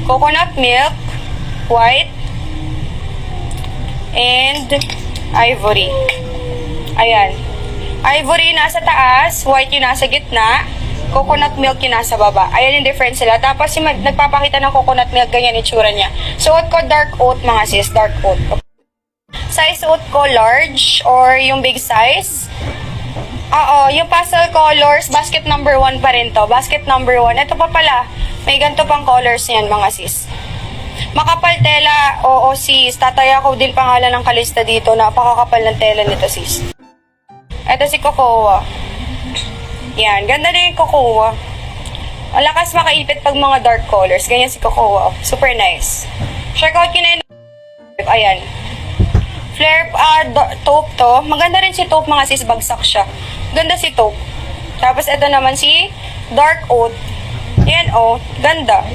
coconut milk, white, and ivory. Ayan. Ivory nasa taas, white yung nasa gitna, coconut milk yung nasa baba. Ayan yung difference sila. Tapos yung nagpapakita ng coconut milk, ganyan itsura niya. Suot ko dark oat mga sis, dark oat. Size oat ko large or yung big size. Oo, yung pastel colors, basket number 1 pa rin to. Basket number 1. Ito pa pala, may ganito pang colors yan mga sis. Makapal tela, oo sis. Tataya ko din pangalan ng kalista dito. Napakakapal ng tela nito sis. Ito si Cocoa. Yan, ganda din yung Cocoa. Ang lakas makaipit pag mga dark colors. Ganyan si Cocoa. Super nice. Check out yun na yun. Ayan. Flare taupe to. Maganda rin si taupe mga sis. Bagsak siya. Ganda si taupe. Tapos ito naman si dark oat. Yan oh. Ganda.